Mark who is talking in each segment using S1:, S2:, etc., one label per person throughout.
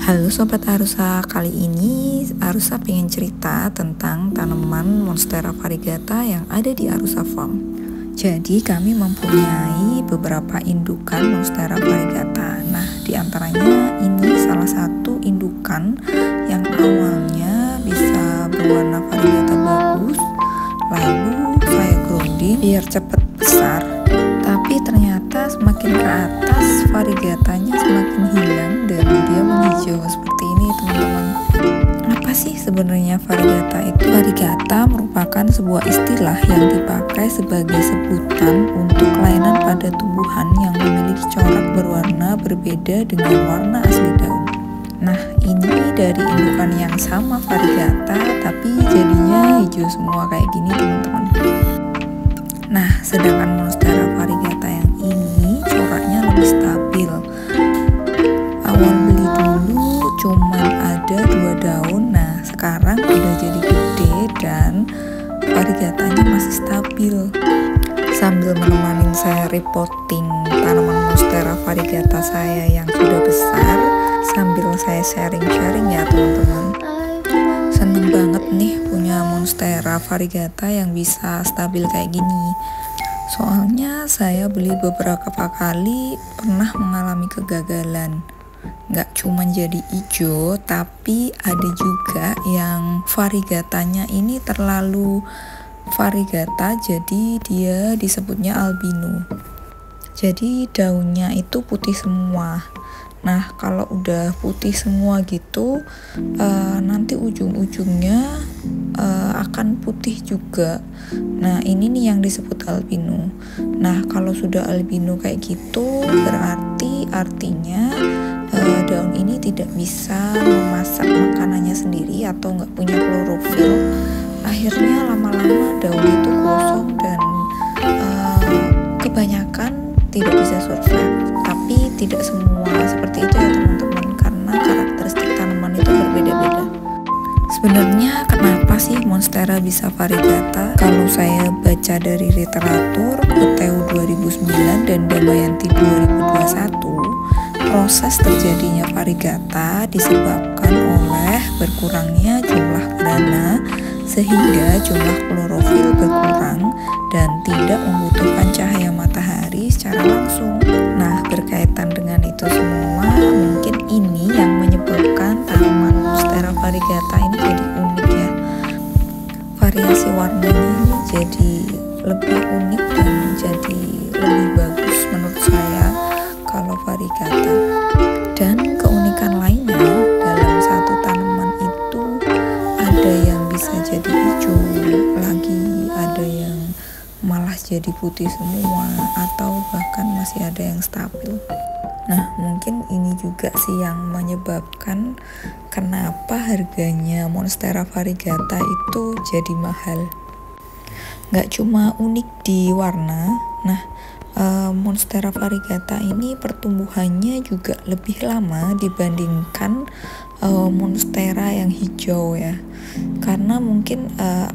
S1: Halo Sobat Arusa, kali ini Arusa pengen cerita tentang tanaman Monstera variegata yang ada di Arusa Farm. Jadi kami mempunyai beberapa indukan Monstera variegata. Nah, diantaranya ini salah satu indukan yang awalnya bisa berwarna variegata bagus. Lalu saya grounding biar cepat besar, tapi ternyata semakin ke atas variegatanya semakin hilang dan dia menghijau seperti ini, teman-teman. Apa sih sebenarnya variegata itu? Variegata merupakan sebuah istilah yang dipakai sebagai sebutan untuk kelainan pada tumbuhan yang memiliki corak berwarna berbeda dengan warna asli daun. Nah, ini dari indukan yang sama variegata, tapi jadinya hijau semua kayak gini, teman-teman. Nah, sedangkan Monstera variegata yang ini coraknya lebih stabil. Awal beli dulu cuman ada 2 daun, nah sekarang udah jadi gede dan variegatanya masih stabil. Sambil menemani saya repotting tanaman Monstera variegata saya yang sudah besar, sambil saya sharing-sharing ya teman-teman. Seneng banget nih punya Monstera variegata yang bisa stabil kayak gini. Soalnya saya beli beberapa kali pernah mengalami kegagalan. Nggak cuma jadi hijau, tapi ada juga yang variegatanya ini terlalu variegata, jadi dia disebutnya albino. Jadi daunnya itu putih semua. Nah, kalau udah putih semua gitu, nanti ujung-ujungnya akan putih juga. Nah, ini nih yang disebut albino. Nah, kalau sudah albino kayak gitu, berarti artinya daun ini tidak bisa memasak makanannya sendiri atau nggak punya klorofil. Akhirnya lama-lama daun itu gosong dan kebanyakan tidak bisa survive. Tapi tidak semua seperti itu ya teman-teman, karena karakteristik tanaman itu berbeda-beda. Sebenarnya kenapa sih Monstera bisa variegata? Kalau saya baca dari literatur Kuteu 2009 dan Damayanti 2021, proses terjadinya variegata disebabkan oleh berkurangnya jumlah grana sehingga jumlah klorofil berkurang dan tidak membutuhkan cahaya matahari secara langsung. Nah, berkaitan dengan itu semua, mungkin ini yang menyebabkan tanaman Monstera variegata ini jadi unik ya. Variasi warnanya jadi lebih unik dan jadi lebih bagus menurut saya kalau variegata. Dan keunikan lainnya dalam satu tanaman itu ada yang bisa jadi hijau, lagi ada yang malah jadi putih semua, atau bahkan masih ada yang stabil. Nah, mungkin ini juga sih yang menyebabkan kenapa harganya Monstera variegata itu jadi mahal. Nggak cuma unik di warna, nah Monstera variegata ini pertumbuhannya juga lebih lama dibandingkan Monstera yang hijau ya, karena mungkin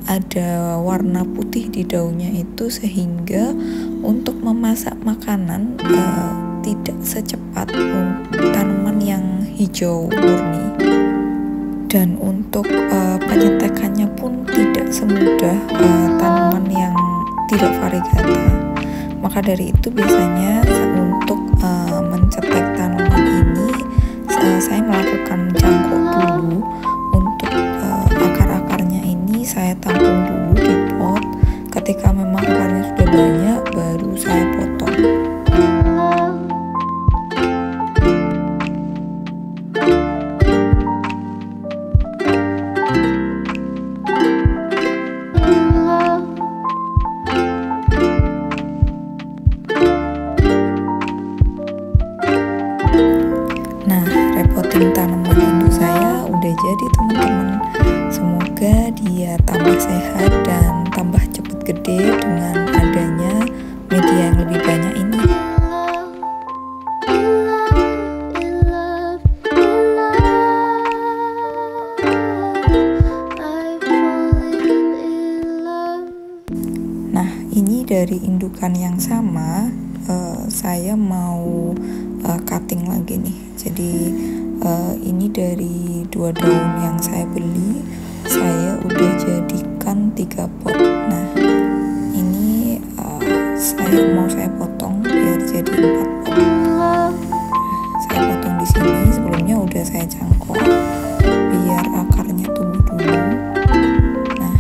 S1: ada warna putih di daunnya itu sehingga untuk memasak makanan tidak secepat tanaman yang hijau murni, dan untuk penyetekannya pun tidak semudah tanaman yang tidak variegata. Maka dari itu biasanya untuk mencetek tanaman ini saya melakukan cangkok dulu. Untuk akar-akarnya ini saya tampung dulu di pot. Ketika memang akarnya sudah banyak, baru saya potong. Tanaman Indo saya udah jadi teman-teman. Semoga dia tambah sehat dan tambah cepet gede dengan adanya media yang lebih banyak ini. Nah, ini dari indukan yang sama, saya mau cutting lagi nih. Jadi ini dari 2 daun yang saya beli, saya udah jadikan 3 pot. Nah, ini saya potong biar jadi 4 pot. Saya potong di sini, sebelumnya udah saya cangkok biar akarnya tumbuh dulu. Nah,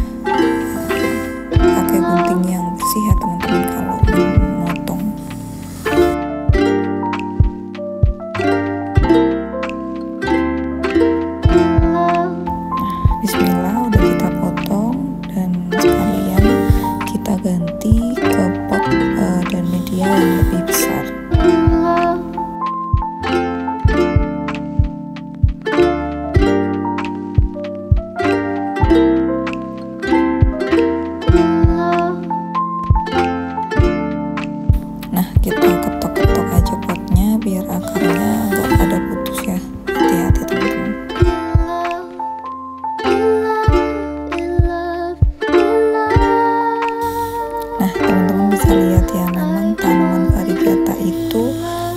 S1: pakai gunting yang bersih ya teman-teman kalau memotong. Bismillah, udah kita potong dan sekalian kita ganti ke pot dan media yang lebih besar. Nah, kita ketok-ketok aja potnya biar akarnya nggak pada putus ya. Hati-hati teman-teman. Nah, teman-teman bisa lihat ya, memang tanaman varigata itu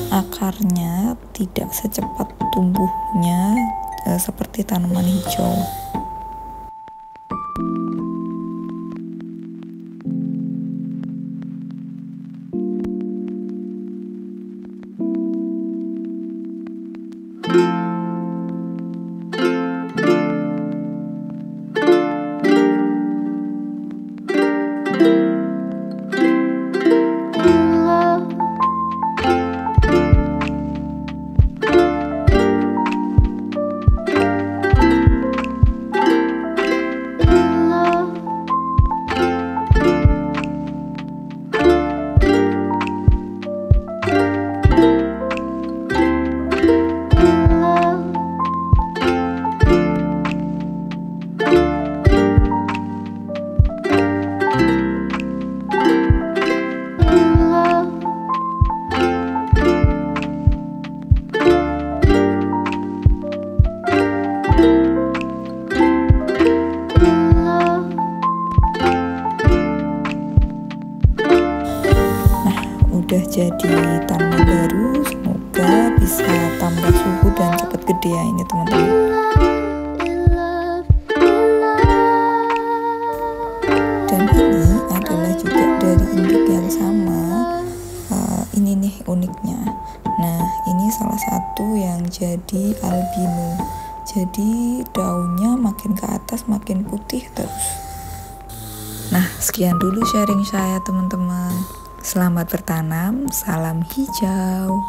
S1: akarnya tidak secepat tumbuhnya seperti tanaman hijau. Udah jadi tanaman baru, semoga bisa tambah subur dan cepat gede ya ini teman-teman. Dan ini adalah juga dari induk yang sama. Ini nih uniknya. Nah, ini salah satu yang jadi albino. Jadi daunnya makin ke atas makin putih terus. Nah, sekian dulu sharing saya teman-teman. Selamat bertanam, salam hijau.